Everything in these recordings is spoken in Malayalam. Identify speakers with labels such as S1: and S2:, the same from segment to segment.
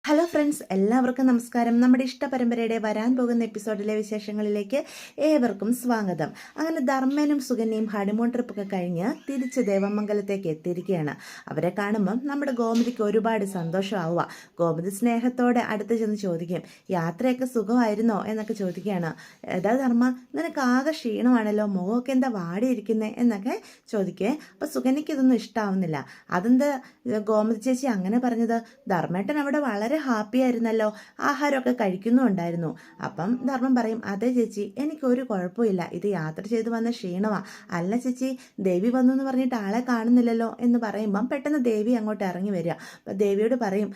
S1: ഹലോ ഫ്രണ്ട്സ്, എല്ലാവർക്കും നമസ്കാരം. നമ്മുടെ ഇഷ്ട പരമ്പരയുടെ വരാൻ പോകുന്ന എപ്പിസോഡിലെ വിശേഷങ്ങളിലേക്ക് ഏവർക്കും സ്വാഗതം. അങ്ങനെ ധർമ്മനും സുകന്യയും ഹണിമൂൺ ട്രിപ്പൊക്കെ കഴിഞ്ഞ് തിരിച്ച് ദേവമംഗലത്തേക്ക് എത്തിയിരിക്കുകയാണ്. അവരെ കാണുമ്പം നമ്മുടെ ഗോമതിക്ക് ഒരുപാട് സന്തോഷമാവുക. ഗോമതി സ്നേഹത്തോടെ അടുത്ത് ചെന്ന് ചോദിക്കും, യാത്രയൊക്കെ സുഖമായിരുന്നോ എന്നൊക്കെ ചോദിക്കുകയാണ്. ഏതാ ധർമ്മ, നിനക്ക് ആകെ ക്ഷീണമാണല്ലോ, മുഖമൊക്കെ എന്താ വാടിയിരിക്കുന്നേ എന്നൊക്കെ ചോദിക്കേ. അപ്പം സുകന്യക്ക് ഇതൊന്നും ഇഷ്ടാവുന്നില്ല. അതെന്താ ഗോമതി ചേച്ചി അങ്ങനെ പറഞ്ഞത്? ധർമ്മേട്ടൻ അവിടെ വളരെ ഹാപ്പി ആയിരുന്നല്ലോ, ആഹാരമൊക്കെ കഴിക്കുന്നുണ്ടായിരുന്നു. അപ്പം ധർമ്മം പറയും, അതെ ചേച്ചി, എനിക്കൊരു കുഴപ്പമില്ല, ഇത് യാത്ര ചെയ്ത് വന്ന ക്ഷീണമാ. അല്ല ചേച്ചി, ദേവി വന്നു എന്ന് പറഞ്ഞിട്ട് ആളെ കാണുന്നില്ലല്ലോ എന്ന് പറയുമ്പം പെട്ടെന്ന് ദേവി അങ്ങോട്ട് ഇറങ്ങി വരിക. അപ്പം ദേവിയോട് പറയും,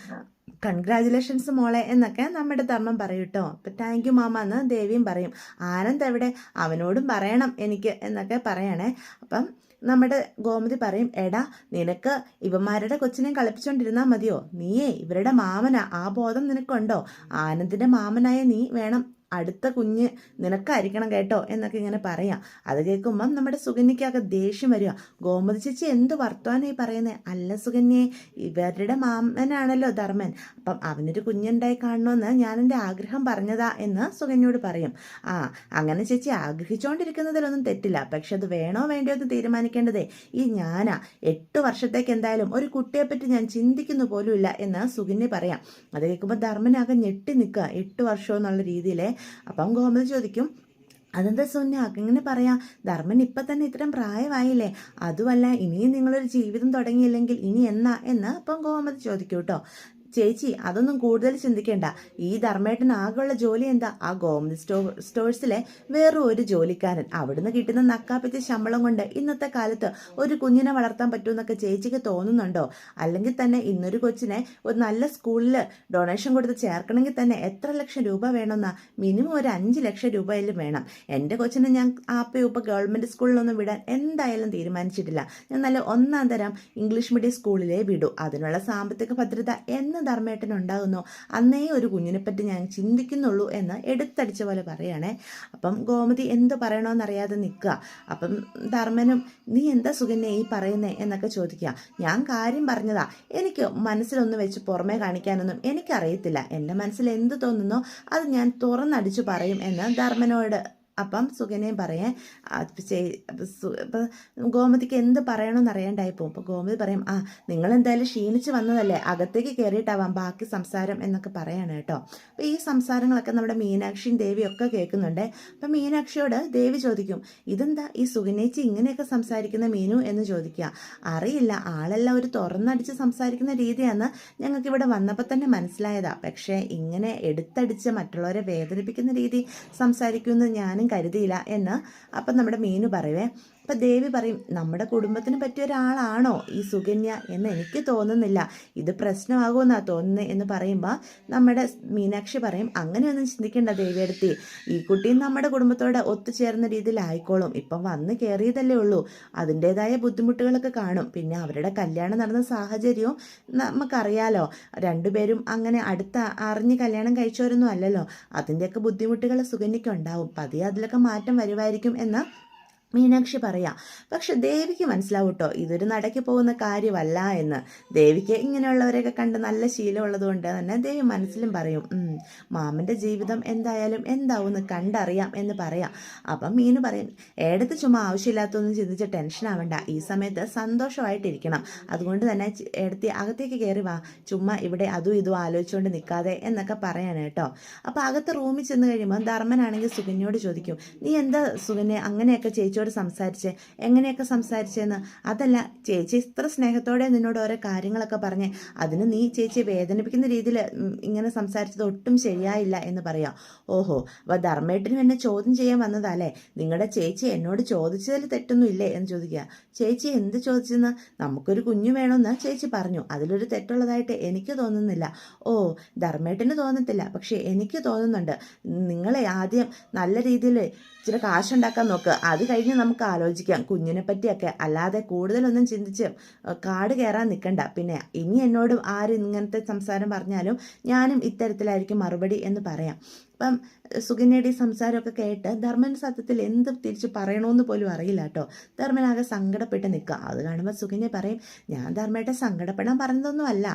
S1: കൺഗ്രാജുലേഷൻസ് മോളെ എന്നൊക്കെ നമ്മുടെ ധർമ്മം പറയും കേട്ടോ. അപ്പം താങ്ക് യു മാമ എന്ന് ദേവിയും പറയും. ആനന്ദ് എവിടെ, അവനോടും പറയണം എനിക്ക് എന്നൊക്കെ പറയണേ. അപ്പം നമ്മുടെ ഗോമതി പറയും, എടാ നിനക്ക് ഇവന്മാരുടെ കൊച്ചിനെ കളിപ്പിച്ചോണ്ടിരുന്നാൽ മതിയോ? നീയേ ഇവരുടെ മാമനാ, ആ ബോധം നിനക്കുണ്ടോ? ആനന്ദിന്റെ മാമനായ നീ വേണം അടുത്ത കുഞ്ഞ് നിനക്കായിരിക്കണം കേട്ടോ എന്നൊക്കെ ഇങ്ങനെ പറയാം. അത് കേൾക്കുമ്പം നമ്മുടെ സുകന്യക്കൊക്കെ ദേഷ്യം വരിക. ഗോമതി ചേച്ചി എന്ത് വർത്തമാനമായി പറയുന്നത്? അല്ല സുകന്യെ, ഇവരുടെ മാമനാണല്ലോ ധർമ്മൻ, അപ്പം അവനൊരു കുഞ്ഞുണ്ടായി കാണണമെന്ന് ഞാൻ എൻ്റെ ആഗ്രഹം പറഞ്ഞതാ എന്ന് സുകന്യോട് പറയും. അങ്ങനെ ചേച്ചി ആഗ്രഹിച്ചുകൊണ്ടിരിക്കുന്നതിലൊന്നും തെറ്റില്ല, പക്ഷെ അത് വേണോ വേണ്ടയോ എന്ന് തീരുമാനിക്കേണ്ടതേ ഈ ഞാനാ. 8 വർഷത്തേക്ക് എന്തായാലും ഒരു കുട്ടിയെപ്പറ്റി ഞാൻ ചിന്തിക്കുന്നു പോലുമില്ല എന്ന് സുകന്യ പറയാം. അത് കേൾക്കുമ്പോൾ ധർമ്മനാകെ ഞെട്ടി നിൽക്കുക, 8 വർഷം എന്നുള്ള രീതിയിലെ. അപ്പം ഗോമതി ചോദിക്കും, അതെന്താ സോന്യ അങ്ങനെ പറയാം? ധർമ്മൻ ഇപ്പം തന്നെ ഇത്രയും പ്രായമായില്ലേ? അതുമല്ല, ഇനിയും നിങ്ങളൊരു ജീവിതം തുടങ്ങിയില്ലെങ്കിൽ ഇനി എന്നാ എന്ന് അപ്പം ഗോമതി ചോദിക്കും കേട്ടോ. ചേച്ചി അതൊന്നും കൂടുതൽ ചിന്തിക്കേണ്ട. ഈ ധർമ്മേട്ടൻ ആകെയുള്ള ജോലി എന്താ? ആ ഗോമതി സ്റ്റോഴ്സിലെ വേറെ ഒരു ജോലിക്കാരൻ. അവിടുന്ന് കിട്ടുന്ന നക്കാപ്പിച്ച ശമ്പളം കൊണ്ട് ഇന്നത്തെ കാലത്ത് ഒരു കുഞ്ഞിനെ വളർത്താൻ പറ്റുമെന്നൊക്കെ ചേച്ചിക്ക് തോന്നുന്നുണ്ടോ? അല്ലെങ്കിൽ തന്നെ ഇന്നൊരു കൊച്ചിനെ ഒരു നല്ല സ്കൂളിൽ ഡൊണേഷൻ കൊടുത്ത് ചേർക്കണമെങ്കിൽ തന്നെ എത്ര ലക്ഷം രൂപ വേണമെന്നാ? മിനിമം ഒരു 5 ലക്ഷം രൂപയിലും വേണം. എൻ്റെ കൊച്ചിനെ ഞാൻ ആപ്പയുപ്പ ഗവൺമെൻറ് സ്കൂളിലൊന്നും വിടാൻ എന്തായാലും തീരുമാനിച്ചിട്ടില്ല. ഞാൻ നല്ല 1ാം തരം ഇംഗ്ലീഷ് മീഡിയം സ്കൂളിലേ വിടൂ. അതിനുള്ള സാമ്പത്തിക ഭദ്രത എന്ന് ധർമ്മേട്ടൻ ഉണ്ടാകുന്നു അന്നേ ഒരു കുഞ്ഞിനെപ്പറ്റി ഞാൻ ചിന്തിക്കുന്നുള്ളൂ എന്ന് എടുത്തടിച്ച പോലെ പറയണേ. അപ്പം ഗോമതി എന്ത് പറയണമെന്നറിയാതെ നിൽക്കുക. അപ്പം ധർമ്മനും, നീ എന്താ സുകന്യ ഈ പറയുന്നേ എന്നൊക്കെ ചോദിക്കുക. ഞാൻ കാര്യം പറഞ്ഞതാ, എനിക്ക് മനസ്സിലൊന്ന് വെച്ച് പുറമേ കാണിക്കാനൊന്നും എനിക്കറിയത്തില്ല. എൻ്റെ മനസ്സിൽ എന്ത് തോന്നുന്നോ അത് ഞാൻ തുറന്നടിച്ചു പറയും എന്ന് ധർമ്മനോട് അപ്പം സുകന്യയും പറയേ. ഇപ്പം ഗോമതിക്ക് എന്ത് പറയണമെന്ന് അറിയാണ്ടായി പോകും. അപ്പോൾ ഗോമതി പറയും, നിങ്ങൾ എന്തായാലും ക്ഷീണിച്ച് വന്നതല്ലേ, അകത്തേക്ക് കയറിയിട്ടാവാം ബാക്കി സംസാരം എന്നൊക്കെ പറയാണ് കേട്ടോ. അപ്പോൾ ഈ സംസാരങ്ങളൊക്കെ നമ്മുടെ മീനാക്ഷിയും ദേവിയും ഒക്കെ കേൾക്കുന്നുണ്ട്. അപ്പം മീനാക്ഷിയോട് ദേവി ചോദിക്കും, ഇതെന്താ ഈ സുകന്യേച്ചി ഇങ്ങനെയൊക്കെ സംസാരിക്കുന്ന മീനു എന്ന് ചോദിക്കുക. അറിയില്ല, ആളെല്ലാം ഒരു തുറന്നടിച്ച് സംസാരിക്കുന്ന രീതിയാണ് ഞങ്ങൾക്ക് ഇവിടെ വന്നപ്പോൾ തന്നെ മനസ്സിലായതാ. പക്ഷേ ഇങ്ങനെ എടുത്തടിച്ച് മറ്റുള്ളവരെ വേദനിപ്പിക്കുന്ന രീതി സംസാരിക്കുമെന്ന് ഞാനും കരുതിയില്ല എന്ന് അപ്പം നമ്മുടെ മീനു പറയുവേ. അപ്പം ദേവി പറയും, നമ്മുടെ കുടുംബത്തിന് പറ്റിയ ഒരാളാണോ ഈ സുകന്യ എന്ന് എനിക്ക് തോന്നുന്നില്ല, ഇത് പ്രശ്നമാകുമെന്നാണ് തോന്നുന്നത് എന്ന് പറയുമ്പോൾ നമ്മുടെ മീനാക്ഷി പറയും, അങ്ങനെയൊന്നും ചിന്തിക്കേണ്ട ദേവിയെടുത്തി, ഈ കുട്ടിയും നമ്മുടെ കുടുംബത്തോട് ഒത്തുചേർന്ന രീതിയിലായിക്കോളും. ഇപ്പം വന്ന് കയറിയതല്ലേ ഉള്ളൂ, അതിൻ്റെതായ ബുദ്ധിമുട്ടുകളൊക്കെ കാണും. പിന്നെ അവരുടെ കല്യാണം നടന്ന സാഹചര്യവും നമുക്കറിയാലോ. രണ്ടുപേരും അങ്ങനെ അറിഞ്ഞ് കല്യാണം കഴിച്ചവരൊന്നും അല്ലല്ലോ. അതിൻ്റെയൊക്കെ ബുദ്ധിമുട്ടുകൾ സുകന്യയ്ക്ക് ഉണ്ടാവും. പതിയെ അതിലൊക്കെ മാറ്റം വരുമായിരിക്കും എന്ന് മീനാക്ഷി പറയാം. പക്ഷെ ദേവിക്ക് മനസ്സിലാവും കേട്ടോ, ഇതൊരു നടക്കി പോകുന്ന കാര്യമല്ല എന്ന്. ദേവിക്ക് ഇങ്ങനെയുള്ളവരെയൊക്കെ കണ്ട് നല്ല ശീലമുള്ളത് കൊണ്ട് തന്നെ ദേവി മനസ്സിലും പറയും, മാമൻ്റെ ജീവിതം എന്തായാലും എന്താവുമെന്ന് കണ്ടറിയാം എന്ന് പറയാം. അപ്പം മീനു പറയും, ഏടത്ത് ചുമ്മാ ആവശ്യമില്ലാത്തൊന്നും ചിന്തിച്ച് ടെൻഷൻ ആവണ്ട, ഈ സമയത്ത് സന്തോഷമായിട്ടിരിക്കണം. അതുകൊണ്ട് തന്നെ എടുത്തി അകത്തേക്ക് കയറി വാ, ചുമ്മാ ഇവിടെ അതും ഇതും ആലോചിച്ചുകൊണ്ട് നിൽക്കാതെ എന്നൊക്കെ പറയാണ് കേട്ടോ. അപ്പോൾ അകത്ത് റൂമിൽ ചെന്ന് കഴിയുമ്പോൾ ധർമ്മനാണെങ്കിൽ സുകന്യോട് ചോദിക്കും, നീ എന്താ സുകന്യ അങ്ങനെയൊക്കെ ചേച്ചിയോട് സംസാരിച്ചേ, എങ്ങനെയൊക്കെ സംസാരിച്ചെന്ന്? അതല്ല, ചേച്ചി ഇത്ര സ്നേഹത്തോടെ നിന്നോട് ഓരോ കാര്യങ്ങളൊക്കെ പറഞ്ഞ് അതിന് നീ ചേച്ചിയെ വേദനിപ്പിക്കുന്ന രീതിയിൽ ഇങ്ങനെ സംസാരിച്ചത് ഒട്ടും ശരിയായില്ല എന്ന് പറയാം. ഓഹോ, അപ്പോൾ ധർമ്മേട്ടനും എന്നെ ചോദ്യം ചെയ്യാൻ വന്നതല്ലേ? നിങ്ങളുടെ ചേച്ചി എന്നോട് ചോദിച്ചതിൽ തെറ്റൊന്നും ഇല്ലേ എന്ന് ചോദിക്കുക. ചേച്ചി എന്ത് ചോദിച്ചെന്ന്? നമുക്കൊരു കുഞ്ഞു വേണമെന്ന് ചേച്ചി പറഞ്ഞു, അതിലൊരു തെറ്റുള്ളതായിട്ട് എനിക്ക് തോന്നുന്നില്ല. ഓ, ധർമ്മേട്ടന് തോന്നത്തില്ല, പക്ഷേ എനിക്ക് തോന്നുന്നുണ്ട്. നിങ്ങളെ ആദ്യം നല്ല രീതിയിൽ ഇച്ചിരി കാശുണ്ടാക്കാൻ നോക്ക്, അത് കഴിഞ്ഞ് നമുക്ക് ആലോചിക്കാം കുഞ്ഞിനെ പറ്റിയൊക്കെ. അല്ലാതെ കൂടുതലൊന്നും ചിന്തിച്ച് കാട് കയറാൻ നിൽക്കണ്ട. പിന്നെ ഇനി എന്നോട് ആര് ഇങ്ങനത്തെ സംസാരം പറഞ്ഞാലും ഞാനും ഇത്തരത്തിലായിരിക്കും മറുപടി എന്ന് പറയാം. അപ്പം സുകന്യയുടെ ഈ സംസാരമൊക്കെ കേട്ട് ധർമ്മൻ സത്യത്തിൽ എന്ത് തിരിച്ച് പറയണമെന്ന് പോലും അറിയില്ല കേട്ടോ. ധർമ്മനാകെ സങ്കടപ്പെട്ട് നിൽക്കുക. അത് കാണുമ്പോൾ സുകന്യ പറയും, ഞാൻ ധർമ്മേട്ടൻ സങ്കടപ്പെടാൻ പറഞ്ഞതൊന്നുമല്ല,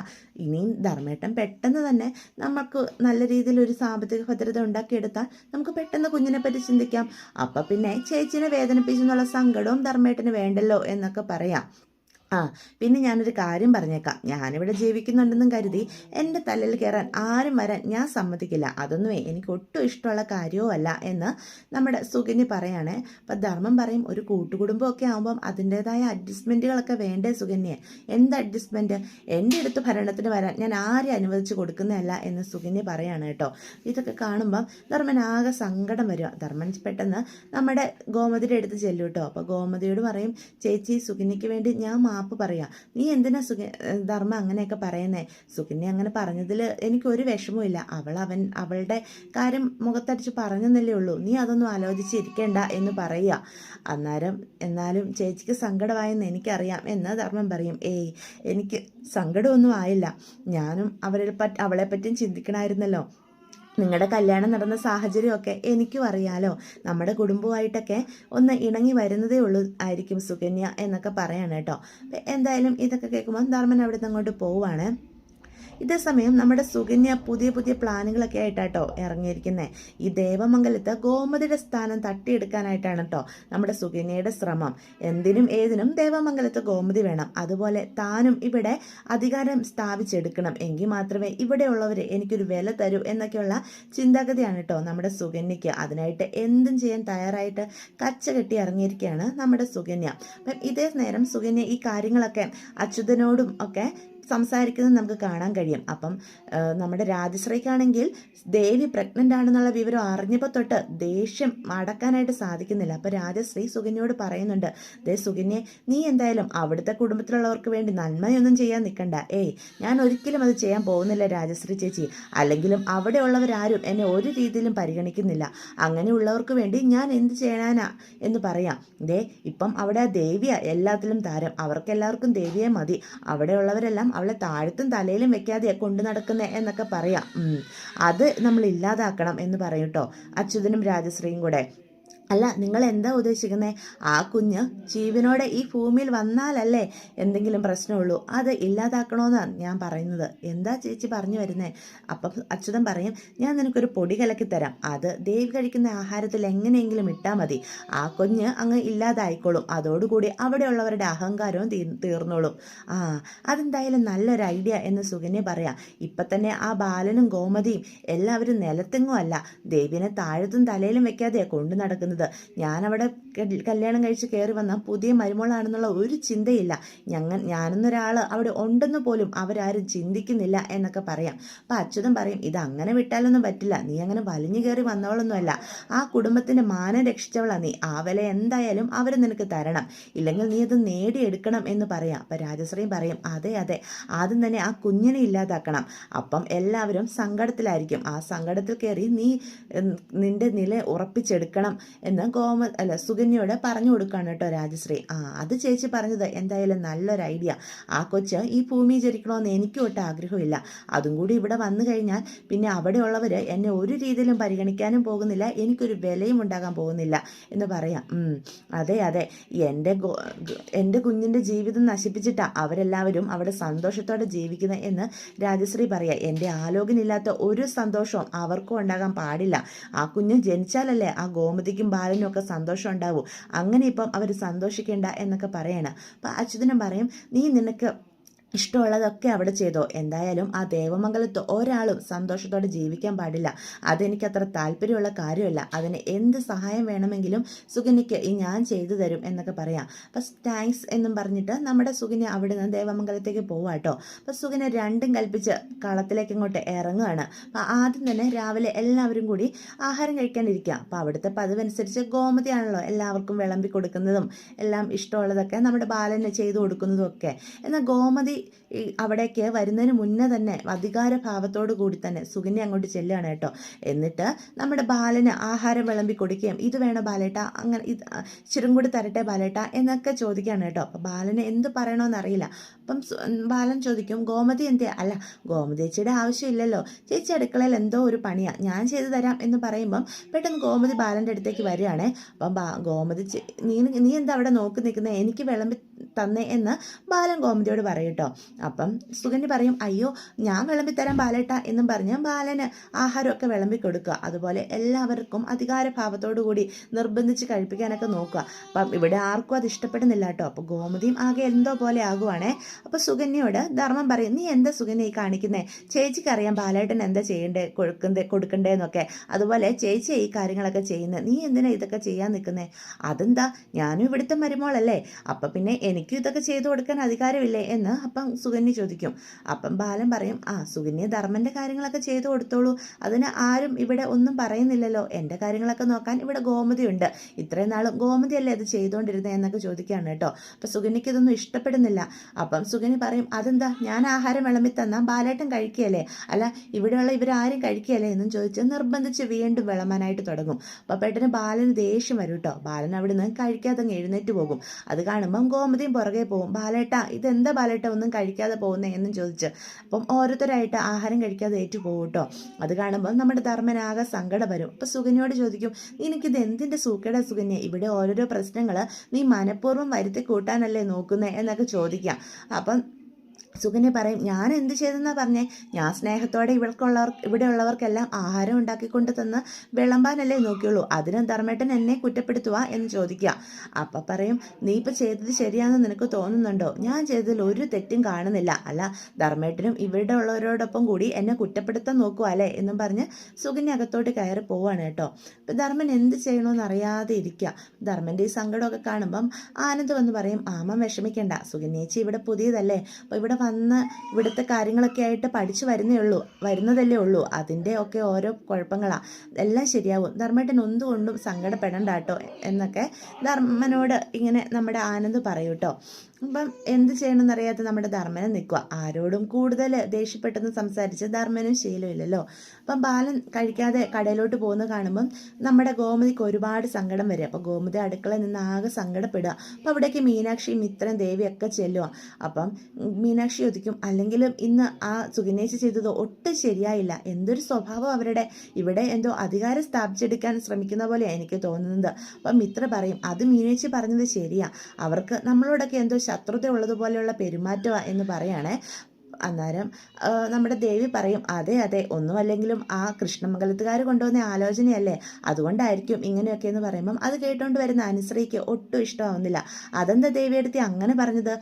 S1: ഇനിയും ധർമ്മേട്ടൻ പെട്ടെന്ന് തന്നെ നമുക്ക് നല്ല രീതിയിൽ ഒരു സാമ്പത്തിക ഭദ്രത ഉണ്ടാക്കിയെടുത്താൽ നമുക്ക് പെട്ടെന്ന് കുഞ്ഞിനെ പറ്റി ചിന്തിക്കാം. അപ്പം പിന്നെ ചേച്ചിനെ വേദനിപ്പിച്ചെന്നുള്ള സങ്കടവും ധർമ്മേട്ടന് വേണ്ടല്ലോ എന്നൊക്കെ പറയാം. പിന്നെ ഞാനൊരു കാര്യം പറഞ്ഞേക്കാം, ഞാനിവിടെ ജീവിക്കുന്നുണ്ടെന്നും കരുതി എൻ്റെ തലയിൽ കയറാൻ ആരും വരാൻ ഞാൻ സമ്മതിക്കില്ല. അതൊന്നുമേ എനിക്ക് ഒട്ടും ഇഷ്ടമുള്ള കാര്യവും അല്ല എന്ന് നമ്മുടെ സുകന്യ പറയാണ്. അപ്പം ധർമ്മം പറയും, ഒരു കൂട്ടുകുടുംബമൊക്കെ ആകുമ്പം അതിൻ്റെതായ അഡ്ജസ്റ്റ്മെൻറ്റുകളൊക്കെ വേണ്ടേ സുകന്യെ? എന്ത് അഡ്ജസ്റ്റ്മെൻറ്റ്? എൻ്റെ അടുത്ത് ഭരണത്തിന് വരാൻ ഞാൻ ആരെയും അനുവദിച്ച് കൊടുക്കുന്നതല്ല എന്ന് സുകന്യ പറയാണ് കേട്ടോ. ഇതൊക്കെ കാണുമ്പം ധർമ്മൻ ആകെ സങ്കടം വരിക. ധർമ്മൻ പെട്ടെന്ന് നമ്മുടെ ഗോമതിയുടെ അടുത്ത് ചെല്ലും കേട്ടോ. അപ്പോൾ ഗോമതിയോട് പറയും, ചേച്ചി സുകന്യയ്ക്ക് വേണ്ടി ഞാൻ മാപ്പ് പറയാം. നീ എന്തിനാ ധർമ്മ അങ്ങനെയൊക്കെ പറയുന്നേ? സുകന്യ അങ്ങനെ പറഞ്ഞതിൽ എനിക്കൊരു വിഷമമില്ല. അവളുടെ കാര്യം മുഖത്തടിച്ച് പറഞ്ഞെന്നല്ലേ ഉള്ളൂ, നീ അതൊന്നും ആലോചിച്ചിരിക്കേണ്ട എന്ന് പറയുക. എന്നാലും ചേച്ചിക്ക് സങ്കടമായെന്ന് എനിക്കറിയാം എന്ന് ധർമ്മം പറയും. എനിക്ക് സങ്കടമൊന്നും ആയില്ല, ഞാനും അവളെ പറ്റിയും ചിന്തിക്കണമായിരുന്നല്ലോ. നിങ്ങളുടെ കല്യാണം നടന്ന സാഹചര്യമൊക്കെ എനിക്കും അറിയാലോ. നമ്മുടെ കുടുംബമായിട്ടൊക്കെ ഒന്ന് ഇണങ്ങി വരുന്നതേ ഉള്ളൂ ആയിരിക്കും സുകന്യ എന്നൊക്കെ പറയാണ് കേട്ടോ. എന്തായാലും ഇതൊക്കെ കേൾക്കുമ്പോൾ ധർമ്മൻ അവിടെ നിന്ന് അങ്ങോട്ട് പോവുകയാണ്. ഇതേ സമയം നമ്മുടെ സുകന്യ പുതിയ പുതിയ പ്ലാനുകളൊക്കെ ആയിട്ടാട്ടോ ഇറങ്ങിയിരിക്കുന്നത്. ഈ ദേവമംഗലത്ത് ഗോമതിയുടെ സ്ഥാനം തട്ടിയെടുക്കാനായിട്ടാണ് കേട്ടോ നമ്മുടെ സുകന്യയുടെ ശ്രമം. എന്തിനും ഏതിനും ദേവമംഗലത്ത് ഗോമതി വേണം. അതുപോലെ താനും ഇവിടെ അധികാരം സ്ഥാപിച്ചെടുക്കണം, എങ്കിൽ മാത്രമേ ഇവിടെയുള്ളവർ എനിക്കൊരു വില തരൂ എന്നൊക്കെയുള്ള ചിന്താഗതിയാണ് കേട്ടോ നമ്മുടെ സുകന്യയ്ക്ക്. അതിനായിട്ട് എന്തും ചെയ്യാൻ തയ്യാറായിട്ട് കച്ച കെട്ടി ഇറങ്ങിയിരിക്കുകയാണ് നമ്മുടെ സുകന്യ. അപ്പം ഇതേ നേരം സുകന്യ ഈ കാര്യങ്ങളൊക്കെ അച്യുതനോടും ഒക്കെ സംസാരിക്കുന്നത് നമുക്ക് കാണാൻ കഴിയും. അപ്പം നമ്മുടെ രാജശ്രീക്കാണെങ്കിൽ ദേവി പ്രഗ്നൻ്റ് ആണെന്നുള്ള വിവരം അറിഞ്ഞപ്പോൾ തൊട്ട് ദേഷ്യം അടക്കാനായിട്ട് സാധിക്കുന്നില്ല. അപ്പം രാജശ്രീ സുകന്യയോട് പറയുന്നുണ്ട്, ദേ സുകന്യെ, നീ എന്തായാലും അവിടുത്തെ കുടുംബത്തിലുള്ളവർക്ക് വേണ്ടി നന്മയൊന്നും ചെയ്യാൻ നിൽക്കണ്ട. ഞാൻ ഒരിക്കലും അത് ചെയ്യാൻ പോകുന്നില്ല രാജശ്രീ ചേച്ചി. അല്ലെങ്കിലും അവിടെയുള്ളവരാരും എന്നെ ഒരു രീതിയിലും പരിഗണിക്കുന്നില്ല. അങ്ങനെയുള്ളവർക്ക് വേണ്ടി ഞാൻ എന്ത് ചെയ്യാനാ എന്ന് പറയാം. ഇപ്പം അവിടെ ദേവിയാ എല്ലാത്തിലും താരം. അവർക്കെല്ലാവർക്കും ദേവിയെ മതി. അവിടെയുള്ളവരെല്ലാം അവളെ താഴത്തും തലയിലും വെക്കാതെ കൊണ്ടു നടക്കുന്നേ എന്നൊക്കെ പറയാം. അത് നമ്മൾ ഇല്ലാതാക്കണം എന്ന് പറയും കേട്ടോ അച്യുതനും രാജശ്രീയും കൂടെ. അല്ല, നിങ്ങൾ എന്താ ഉദ്ദേശിക്കുന്നത്? ആ കുഞ്ഞ് ജീവനോടെ ഈ ഭൂമിയിൽ വന്നാലല്ലേ എന്തെങ്കിലും പ്രശ്നമുള്ളൂ, അത് ഇല്ലാതാക്കണമെന്നാണ് ഞാൻ പറയുന്നത്. എന്താ ചേച്ചി പറഞ്ഞു വരുന്നേ? അപ്പം അച്യുതൻ പറയും, ഞാൻ നിനക്കൊരു പൊടി കലക്കി തരാം, അത് ദേവി കഴിക്കുന്ന ആഹാരത്തിൽ എങ്ങനെയെങ്കിലും ഇട്ടാൽ മതി, ആ കുഞ്ഞ് അങ്ങ് ഇല്ലാതായിക്കോളും, അതോടുകൂടി അവിടെയുള്ളവരുടെ അഹങ്കാരവും തീർന്നോളും. അതെന്തായാലും നല്ലൊരു ഐഡിയ എന്ന് സുകന്യ പറയാം. ഇപ്പം തന്നെ ആ ബാലനും ഗോമതിയും എല്ലാവരും നിലത്തെങ്ങും അല്ല, ദേവിനെ താഴത്തും തലയിലും വെക്കാതെയാണ് കൊണ്ടു നടക്കുന്നത്. ഞാനവിടെ കല്യാണം കഴിച്ച് കയറി വന്ന പുതിയ മരുമോളാണെന്നുള്ള ഒരു ചിന്തയില്ല. ഞാനെന്നൊരാൾ അവിടെ ഉണ്ടെന്ന് പോലും അവരാരും ചിന്തിക്കുന്നില്ല എന്നൊക്കെ പറയാം. അപ്പം അച്യുതൻ പറയും, ഇത് അങ്ങനെ വിട്ടാലൊന്നും പറ്റില്ല, നീ അങ്ങനെ വലിഞ്ഞു കയറി വന്നവളൊന്നുമല്ല, ആ കുടുംബത്തിൻ്റെ മാനം രക്ഷിച്ചവളാ നീ, ആ വില എന്തായാലും അവർ നിനക്ക് തരണം, ഇല്ലെങ്കിൽ നീ അത് നേടിയെടുക്കണം എന്ന് പറയാം. അപ്പം രാജശ്രീയും പറയും, അതെ ആദ്യം തന്നെ ആ കുഞ്ഞിനെ ഇല്ലാതാക്കണം, അപ്പം എല്ലാവരും സങ്കടത്തിലായിരിക്കും, ആ സങ്കടത്തിൽ കയറി നീ നിന്റെ നില ഉറപ്പിച്ചെടുക്കണം എന്ന് സുകന്യയോട് പറഞ്ഞു കൊടുക്കുകയാണ് കേട്ടോ രാജശ്രീ. അത് ചേച്ചി പറഞ്ഞത് എന്തായാലും നല്ലൊരു ഐഡിയ. ആ കൊച്ച് ഈ ഭൂമി ജനിക്കണമെന്ന് എനിക്കും ഒട്ടും ആഗ്രഹമില്ല. അതും കൂടി ഇവിടെ വന്നു കഴിഞ്ഞാൽ പിന്നെ അവിടെയുള്ളവർ എന്നെ ഒരു രീതിയിലും പരിഗണിക്കാനും പോകുന്നില്ല, എനിക്കൊരു വിലയും ഉണ്ടാകാൻ പോകുന്നില്ല എന്ന് പറയാം. അതെ എൻ്റെ കുഞ്ഞിൻ്റെ ജീവിതം നശിപ്പിച്ചിട്ടാ അവരെല്ലാവരും അവിടെ സന്തോഷത്തോടെ ജീവിക്കുന്നത് എന്ന് രാജശ്രീ പറയാം. എൻ്റെ ആലോചനയില്ലാത്ത ഒരു സന്തോഷവും അവർക്കും ഉണ്ടാകാൻ പാടില്ല. ആ കുഞ്ഞ് ജനിച്ചാലല്ലേ ആ ഗോമതിക്കും ബാലനും ഒക്കെ സന്തോഷം ഉണ്ടാവും. അങ്ങനെ ഇപ്പം അവർ സന്തോഷിക്കേണ്ട എന്നൊക്കെ പറയണം. അപ്പം അച്യുതനും പറയും, നിനക്ക് ഇഷ്ടമുള്ളതൊക്കെ അവിടെ ചെയ്തോ, എന്തായാലും ആ ദേവമംഗലത്ത് ഒരാളും സന്തോഷത്തോടെ ജീവിക്കാൻ പാടില്ല, അതെനിക്കത്ര താല്പര്യമുള്ള കാര്യമല്ല, അതിന് എന്ത് സഹായം വേണമെങ്കിലും സുകന്യയ്ക്ക് ഞാൻ ചെയ്തു തരും എന്നൊക്കെ പറയാം. അപ്പം താങ്ക്സ് എന്നും പറഞ്ഞിട്ട് നമ്മുടെ സുകന്യ അവിടെ നിന്ന് ദേവമംഗലത്തേക്ക് പോവാട്ടോ. അപ്പം സുകന്യ രണ്ടും കൽപ്പിച്ച് കളത്തിലേക്ക് ഇങ്ങോട്ട് ഇറങ്ങുകയാണ്. അപ്പം ആദ്യം തന്നെ രാവിലെ എല്ലാവരും കൂടി ആഹാരം കഴിക്കാനിരിക്കുക. അപ്പം അവിടുത്തെ പതിവനുസരിച്ച് ഗോമതിയാണല്ലോ എല്ലാവർക്കും വിളമ്പി കൊടുക്കുന്നതും എല്ലാം ഇഷ്ടമുള്ളതൊക്കെ നമ്മുടെ ബാലന് ചെയ്തു കൊടുക്കുന്നതും ഒക്കെ. എന്നാൽ ഗോമതി അവിടേക്ക് വരുന്നതിന് മുന്നേ തന്നെ അധികാരഭാവത്തോടു കൂടി തന്നെ സുകന്യ അങ്ങോട്ട് ചെല്ലുകയാണ് കേട്ടോ. എന്നിട്ട് നമ്മുടെ ബാലന് ആഹാരം വിളമ്പി കൊടുക്കുകയും, ഇത് വേണോ ബാലേട്ട, അങ്ങനെ ഇച്ചിരും കൂടി തരട്ടെ ബാലേട്ട എന്നൊക്കെ ചോദിക്കുകയാണ് കേട്ടോ. അപ്പോൾ ബാലന് എന്ത് പറയണമെന്നറിയില്ല. അപ്പം ബാലൻ ചോദിക്കും ഗോമതി എന്തിയാ? അല്ല, ഗോമതി ചേച്ചിയുടെ ആവശ്യമില്ലല്ലോ, ചേച്ചി അടുക്കളയിൽ എന്തോ ഒരു പണിയാണ്, ഞാൻ ചെയ്തു തരാം എന്ന് പറയുമ്പം പെട്ടെന്ന് ഗോമതി ബാലൻ്റെ അടുത്തേക്ക് വരികയാണേ. അപ്പം ഗോമതി നീ എന്താ അവിടെ നോക്കി നിൽക്കുന്നത്, എനിക്ക് വിളമ്പി തന്നേ എന്ന് ബാലൻ ഗോമതിയോട് പറയും കേട്ടോ. അപ്പം സുകന്യ പറയും അയ്യോ ഞാൻ വിളമ്പിത്തരാം ബാലേട്ട എന്നും പറഞ്ഞ് ബാലന് ആഹാരമൊക്കെ വിളമ്പി കൊടുക്കുക. അതുപോലെ എല്ലാവർക്കും അധികാരഭാവത്തോടു കൂടി നിർബന്ധിച്ച് കഴിപ്പിക്കാനൊക്കെ നോക്കുക. അപ്പം ഇവിടെ ആർക്കും അത് ഇഷ്ടപ്പെടുന്നില്ല കേട്ടോ. അപ്പോൾ ഗോമതിയും ആകെ എന്തോ പോലെ ആകുവാണേ. അപ്പോൾ സുകന്യയോട് ധർമ്മം പറയും നീ എന്താ സുകന്യ ഈ കാണിക്കുന്നേ, ചേച്ചിക്കറിയാം ബാലേട്ടൻ എന്താ ചെയ്യണ്ടേ കൊടുക്കണ്ടേന്നൊക്കെ, അതുപോലെ ചേച്ചി ഈ കാര്യങ്ങളൊക്കെ ചെയ്യുന്നത്, നീ എന്തിനാ ഇതൊക്കെ ചെയ്യാൻ നിൽക്കുന്നേ? അതെന്താ, ഞാനും ഇവിടുത്തെ മരുമോളല്ലേ, അപ്പം പിന്നെ എനിക്കും ഇതൊക്കെ ചെയ്തു കൊടുക്കാൻ അധികാരമില്ലേ എന്ന് അപ്പം സുകന്യ ചോദിക്കും. അപ്പം ബാലൻ പറയും സുകന്യ ധർമ്മൻ്റെ കാര്യങ്ങളൊക്കെ ചെയ്തു കൊടുത്തോളൂ, അതിന് ആരും ഇവിടെ ഒന്നും പറയുന്നില്ലല്ലോ, എൻ്റെ കാര്യങ്ങളൊക്കെ നോക്കാൻ ഇവിടെ ഗോമതി ഉണ്ട്, ഇത്രയും നാളും ഗോമതിയല്ലേ അത് ചെയ്തുകൊണ്ടിരുന്നത് എന്നൊക്കെ ചോദിക്കുകയാണ് കേട്ടോ. അപ്പം സുകന്യക്ക് ഇതൊന്നും ഇഷ്ടപ്പെടുന്നില്ല. അപ്പം സുകന്യ പറയും അതെന്താ, ഞാൻ ആഹാരം വിളമ്പി തന്നാൽ ബാലേട്ടൻ കഴിക്കുകയല്ലേ, അല്ല ഇവിടെയുള്ള ഇവരാരും കഴിക്കുകയല്ലേ എന്നും ചോദിച്ച് നിർബന്ധിച്ച് വീണ്ടും വിളമ്പാനായിട്ട് തുടങ്ങും. അപ്പം പെട്ടെന്ന് ബാലന് ദേഷ്യം വരും കേട്ടോ. ബാലൻ അവിടെ നിന്ന് കഴിക്കാതെ എഴുന്നേറ്റ് പോകും. അത് കാണുമ്പം ഗോമതിയും പുറകെ പോകും. ബാലേട്ട ഇതെന്താ ബാലേട്ട ഒന്നും കഴിക്കാതെ പോകുന്നേ എന്നും ചോദിച്ച്. അപ്പം ഓരോരുത്തരായിട്ട് ആഹാരം കഴിക്കാതെ ഏറ്റു പോകും കേട്ടോ. അത് കാണുമ്പോൾ നമ്മുടെ ധർമ്മനാകെ സങ്കടം വരും. അപ്പം സുകന്യോട് ചോദിക്കും നിനക്കിത് എന്തിൻ്റെ സൂക്കേടാ സുകന്യ, ഇവിടെ ഓരോരോ പ്രശ്നങ്ങൾ നീ മനഃപൂർവ്വം വരുത്തി കൂട്ടാനല്ലേ നോക്കുന്നേ എന്നൊക്കെ ചോദിക്കാം. അപ്പം സുകന്യ പറയും ഞാൻ എന്ത് ചെയ്തെന്നാ പറഞ്ഞേ, ഞാൻ സ്നേഹത്തോടെ ഇവിടെയുള്ളവർക്കെല്ലാം ആഹാരം ഉണ്ടാക്കിക്കൊണ്ട് തന്ന് വിളമ്പാനല്ലേ നോക്കിയുള്ളൂ, അതിന് ധർമ്മേട്ടൻ എന്നെ കുറ്റപ്പെടുത്തുക എന്ന് ചോദിക്കുക. അപ്പം പറയും നീ ഇപ്പം ചെയ്തത് ശരിയാണെന്ന് നിനക്ക് തോന്നുന്നുണ്ടോ, ഞാൻ ചെയ്തതിൽ ഒരു തെറ്റും കാണുന്നില്ല, അല്ല ധർമ്മേട്ടനും ഇവിടെ ഉള്ളവരോടൊപ്പം കൂടി എന്നെ കുറ്റപ്പെടുത്താൻ നോക്കുക അല്ലേ എന്നും പറഞ്ഞ് സുകന്യ അകത്തോട്ട് കയറി പോവാണ് കേട്ടോ. ഇപ്പം ധർമ്മൻ എന്ത് ചെയ്യണമെന്ന് അറിയാതെ ഇരിക്കുക. ധർമ്മൻ്റെ ഈ സങ്കടമൊക്കെ കാണുമ്പം ആനന്ദ് വന്ന് പറയും ആമ വിഷമിക്കേണ്ട, സുകന്യേച്ചി ഇവിടെ പുതിയതല്ലേ, അപ്പോൾ ഇവിടെ വന്ന് ഇവിടുത്തെ കാര്യങ്ങളൊക്കെ ആയിട്ട് പഠിച്ചു വരുന്നതല്ലേ ഉള്ളൂ, അതിൻ്റെ ഒക്കെ ഓരോ കുഴപ്പങ്ങളാണ്, എല്ലാം ശരിയാവും, ധർമ്മേട്ടൻ ഒന്നുകൊണ്ടും സങ്കടപ്പെടണ്ട കേട്ടോ എന്നൊക്കെ ധർമ്മനോട് ഇങ്ങനെ നമ്മുടെ ആനന്ദ് പറയും കേട്ടോ. അപ്പം എന്ത് ചെയ്യണമെന്നറിയാതെ നമ്മുടെ ധർമ്മനും നിൽക്കുക. ആരോടും കൂടുതൽ ദേഷ്യപ്പെട്ടെന്ന് സംസാരിച്ച് ധർമ്മനും ശീലമില്ലല്ലോ. അപ്പം ബാലൻ കഴിക്കാതെ കടയിലോട്ട് പോകുന്ന കാണുമ്പം നമ്മുടെ ഗോമതിക്ക് ഒരുപാട് സങ്കടം വരും. അപ്പോൾ ഗോമതി അടുക്കളയിൽ നിന്ന് ആകെ സങ്കടപ്പെടുക. അപ്പം അവിടേക്ക് മീനാക്ഷി മിത്രൻ ദേവിയൊക്കെ ചെല്ലുക. അപ്പം മീനാക്ഷി ചോദിക്കും അല്ലെങ്കിലും ഇന്ന് ആ സുകന്യേച്ചി ചെയ്തത് ഒട്ടും ശരിയായില്ല, എന്തൊരു സ്വഭാവം അവരുടെ, ഇവിടെ എന്തോ അധികാരം സ്ഥാപിച്ചെടുക്കാൻ ശ്രമിക്കുന്ന പോലെയാണ് എനിക്ക് തോന്നുന്നത്. അപ്പം മിത്ര പറയും അത് മീനാക്ഷി പറഞ്ഞത് ശരിയാ, അവർക്ക് നമ്മളോടൊക്കെ എന്തോ ശത്രുത ഉള്ളതുപോലെയുള്ള പെരുമാറ്റമാണ് എന്ന് പറയുകയാണേ. അന്നേരം നമ്മുടെ ദേവി പറയും അതെ ഒന്നുമല്ലെങ്കിലും ആ കൃഷ്ണമംഗലത്തുകാർ കൊണ്ടുവന്ന ആലോചനയല്ലേ, അതുകൊണ്ടായിരിക്കും ഇങ്ങനെയൊക്കെ എന്ന് പറയുമ്പം അത് കേട്ടുകൊണ്ട് വരുന്ന അനുശ്രീക്ക് ഒട്ടും ഇഷ്ടമാവുന്നില്ല. അതെന്താ ദേവിയെടുത്തി അങ്ങനെ പറഞ്ഞത്,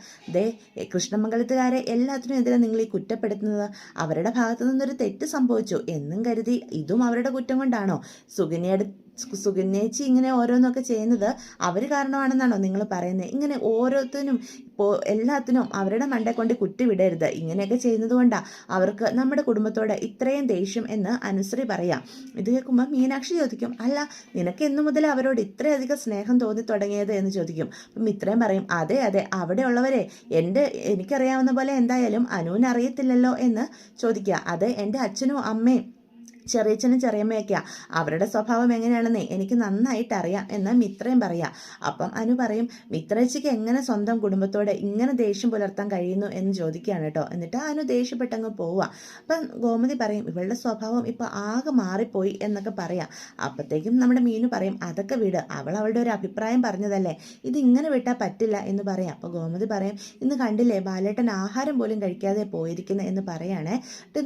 S1: കൃഷ്ണമംഗലത്തുകാരെ എല്ലാത്തിനും എതിരെ നിങ്ങൾ ഈ കുറ്റപ്പെടുത്തുന്നത്, അവരുടെ ഭാഗത്തു നിന്നൊരു തെറ്റ് സംഭവിച്ചു എന്നും കരുതി ഇതും അവരുടെ കുറ്റം കൊണ്ടാണോ, സുകന്യേച്ചി ഇങ്ങനെ ഓരോന്നൊക്കെ ചെയ്യുന്നത് അവർ കാരണമാണെന്നാണോ നിങ്ങൾ പറയുന്നത്, ഇങ്ങനെ ഓരോത്തിനും എല്ലാത്തിനും അവരുടെ മണ്ടേ കൊണ്ട് കുറ്റിവിടരുത്, ഇങ്ങനെയൊക്കെ ചെയ്യുന്നത് കൊണ്ടാണ് അവർക്ക് നമ്മുടെ കുടുംബത്തോട് ഇത്രയും ദേഷ്യം എന്ന് അനുശ്രീ പറയാം. ഇത് കേൾക്കുമ്പോൾ മീനാക്ഷി ചോദിക്കും അല്ല നിനക്ക് എന്നു മുതൽ അവരോട് ഇത്രയധികം സ്നേഹം തോന്നി തുടങ്ങിയത് എന്ന് ചോദിക്കും. അപ്പം ഇത്രയും പറയും അതെ അവിടെയുള്ളവരെ എനിക്കറിയാവുന്ന പോലെ എന്തായാലും അനുവിന് അറിയത്തില്ലല്ലോ എന്ന് ചോദിക്കുക. അത് എൻ്റെ അച്ഛനും അമ്മയും ചെറിയച്ഛനും ചെറിയമ്മയൊക്കെയാണ്, അവരുടെ സ്വഭാവം എങ്ങനെയാണെന്ന് എനിക്ക് നന്നായിട്ട് അറിയാം എന്ന് മിത്രയും പറയാം. അപ്പം അനു പറയും മിത്രേച്ചിക്ക് എങ്ങനെ സ്വന്തം കുടുംബത്തോട് ഇങ്ങനെ ദേഷ്യം പുലർത്താൻ കഴിയുന്നു എന്ന് ചോദിക്കുകയാണ് കേട്ടോ. എന്നിട്ട് അനു ദേഷ്യപ്പെട്ടങ്ങ് പോവുക. അപ്പം ഗോമതി പറയും ഇവളുടെ സ്വഭാവം ഇപ്പം ആകെ മാറിപ്പോയി എന്നൊക്കെ പറയാം. അപ്പോഴത്തേക്കും നമ്മുടെ മീനു പറയും അതൊക്കെ വിട്, അവളുടെ ഒരു അഭിപ്രായം പറഞ്ഞതല്ലേ, ഇത് ഇങ്ങനെ വിട്ടാൽ പറ്റില്ല എന്ന് പറയാം. അപ്പോൾ ഗോമതി പറയും ഇന്ന് കണ്ടില്ലേ ബാലേട്ടൻ ആഹാരം പോലും കഴിക്കാതെ പോയിരിക്കുന്നത് എന്ന് പറയുകയാണേ.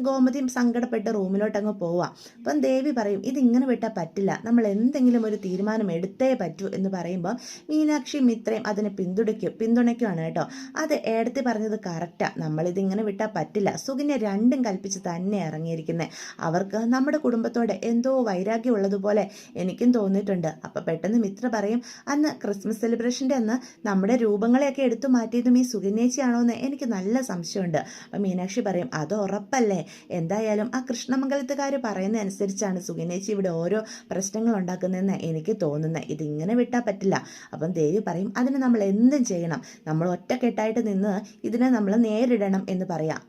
S1: ഗോമതിയും സങ്കടപ്പെട്ട് റൂമിലോട്ടങ്ങ് പോവുക. അപ്പം ദേവി പറയും ഇതിങ്ങനെ വിട്ടാൽ പറ്റില്ല, നമ്മൾ എന്തെങ്കിലും ഒരു തീരുമാനം എടുത്തേ പറ്റൂ എന്ന് പറയുമ്പോൾ മീനാക്ഷി മിത്രയും അതിനെ പിന്തുണയ്ക്കുകയാണ് കേട്ടോ. അത് ഏടത്തി പറഞ്ഞത് കറക്റ്റാണ്, നമ്മളിതിങ്ങനെ വിട്ടാൽ പറ്റില്ല, സുകന്യ രണ്ടും കൽപ്പിച്ച് തന്നെ ഇറങ്ങിയിരിക്കുന്നത്, അവർക്ക് നമ്മുടെ കുടുംബത്തോട് എന്തോ വൈരാഗ്യം ഉള്ളതുപോലെ എനിക്കും തോന്നിയിട്ടുണ്ട്. അപ്പം പെട്ടെന്ന് മിത്ര പറയും അന്ന് ക്രിസ്മസ് സെലിബ്രേഷൻ്റെ അന്ന് നമ്മുടെ രൂപങ്ങളെയൊക്കെ എടുത്തു മാറ്റിയതും ഈ സുകന്യേച്ചിയാണോ എന്ന് എനിക്ക് നല്ല സംശയമുണ്ട്. അപ്പം മീനാക്ഷി പറയും അത് ഉറപ്പല്ലേ, എന്തായാലും ആ കൃഷ്ണമംഗലത്തുകാർ പറയുന്നതനുസരിച്ചാണ് സുകന്യേച്ചി ഇവിടെ ഓരോ പ്രശ്നങ്ങൾ ഉണ്ടാക്കുന്നതെന്ന് എനിക്ക് തോന്നുന്നത്. ഇതിങ്ങനെ വിട്ടാൽ പറ്റില്ല. അപ്പം ദേവി പറയും, അതിന് നമ്മൾ എന്തും ചെയ്യണം, നമ്മൾ ഒറ്റക്കെട്ടായിട്ട് നിന്ന് ഇതിനെ നമ്മൾ നേരിടണം എന്ന് പറയാം.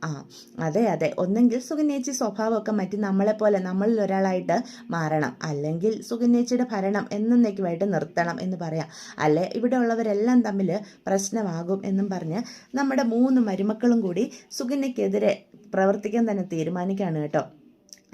S1: അതെ അതെ, ഒന്നെങ്കിൽ സുകന്യേച്ചി സ്വഭാവമൊക്കെ മാറ്റി നമ്മളെപ്പോലെ നമ്മളിൽ ഒരാളായിട്ട് മാറണം, അല്ലെങ്കിൽ സുകന്യേച്ചിയുടെ ഭരണം എന്നേക്കുമായിട്ട് നിർത്തണം എന്ന് പറയാം. അല്ലെ ഇവിടെ ഉള്ളവരെല്ലാം തമ്മിൽ പ്രശ്നമാകും എന്നും പറഞ്ഞ് നമ്മുടെ 3 മരുമക്കളും കൂടി സുകന്യക്കെതിരെ പ്രവർത്തിക്കാൻ തന്നെ തീരുമാനിക്കുകയാണ് കേട്ടോ.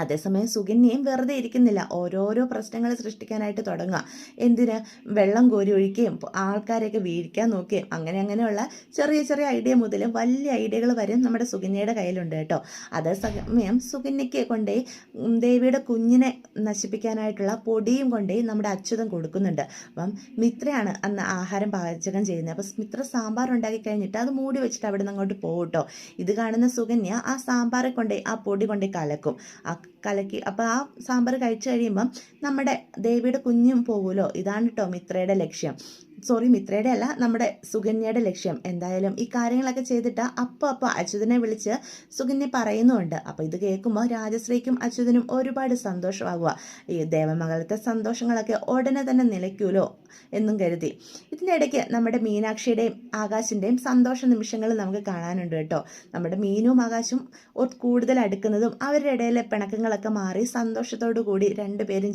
S1: അതേസമയം സുകന്യയും വെറുതെ ഇരിക്കുന്നില്ല, ഓരോരോ പ്രശ്നങ്ങൾ സൃഷ്ടിക്കാനായിട്ട് തുടങ്ങുക. എന്തിന്, വെള്ളം കോരി ഒഴിക്കുകയും ആൾക്കാരെയൊക്കെ വീഴിക്കാൻ നോക്കുകയും അങ്ങനെയുള്ള ചെറിയ ചെറിയ ഐഡിയ മുതൽ വലിയ ഐഡിയകൾ വരെ നമ്മുടെ സുകന്യയുടെ കയ്യിലുണ്ട് കേട്ടോ. അതേസമയം സുകന്യയ്ക്ക് കൊണ്ടേ ദേവിയുടെ കുഞ്ഞിനെ നശിപ്പിക്കാനായിട്ടുള്ള പൊടിയും കൊണ്ടേ നമ്മുടെ അച്യുതൻ കൊടുക്കുന്നുണ്ട്. അപ്പം മിത്രയാണ് അന്ന് ആഹാരം പാചകം ചെയ്യുന്നത്. അപ്പം മിത്ര സാമ്പാർ ഉണ്ടാക്കി കഴിഞ്ഞിട്ട് അത് മൂടി വെച്ചിട്ട് അവിടെ നിന്ന് അങ്ങോട്ട് പോകും കേട്ടോ. ഇത് കാണുന്ന സുകന്യ ആ സാമ്പാറെ കൊണ്ടേ ആ പൊടി കൊണ്ടേ കലക്കും. കലക്കി അപ്പോൾ ആ സാമ്പാർ കഴിച്ചു കഴിയുമ്പം നമ്മുടെ ദേവിയുടെ കുഞ്ഞും പോകുമല്ലോ. ഇതാണ് കേട്ടോ മിത്രയുടെ ലക്ഷ്യം. മിത്രയുടെ അല്ല, നമ്മുടെ സുകന്യയുടെ ലക്ഷ്യം. എന്തായാലും ഈ കാര്യങ്ങളൊക്കെ ചെയ്തിട്ട് അപ്പോൾ അച്യുതനെ വിളിച്ച് സുകന്യ പറയുന്നുണ്ട്. അപ്പോൾ ഇത് കേൾക്കുമ്പോൾ രാജശ്രീക്കും അച്യുതനും ഒരുപാട് സന്തോഷമാകുക. ഈ ദേവമംഗലത്തെ സന്തോഷങ്ങളൊക്കെ ഉടനെ തന്നെ നിലയ്ക്കൂലോ എന്നും കരുതി. ഇതിനിടയ്ക്ക് നമ്മുടെ മീനാക്ഷിയുടെയും ആകാശിൻ്റെയും സന്തോഷ നിമിഷങ്ങൾ നമുക്ക് കാണാനുണ്ട് കേട്ടോ. നമ്മുടെ മീനും ആകാശും കൂടുതൽ അടുക്കുന്നതും അവരുടെ ഇടയിലെ പിണക്കങ്ങളൊക്കെ മാറി സന്തോഷത്തോടു കൂടി രണ്ടുപേരും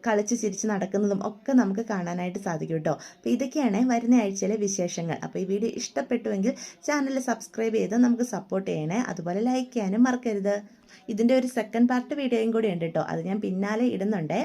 S1: കളിച്ച് ചിരിച്ച് നടക്കുന്നതും ഒക്കെ നമുക്ക് കാണാനായിട്ട് സാധിക്കും കേട്ടോ. അപ്പോൾ ഇതൊക്കെയാണ് വരുന്ന ആഴ്ചയിലെ വിശേഷങ്ങൾ. അപ്പോൾ ഈ വീഡിയോ ഇഷ്ടപ്പെട്ടുവെങ്കിൽ ചാനൽ സബ്സ്ക്രൈബ് ചെയ്ത് നമുക്ക് സപ്പോർട്ട് ചെയ്യണേ. അതുപോലെ ലൈക്ക് ചെയ്യാനും മറക്കരുത്. ഇതിൻ്റെ ഒരു സെക്കൻഡ് പാർട്ട് വീഡിയോയും കൂടി ഉണ്ട് കേട്ടോ, അത് ഞാൻ പിന്നാലെ ഇടുന്നുണ്ട്.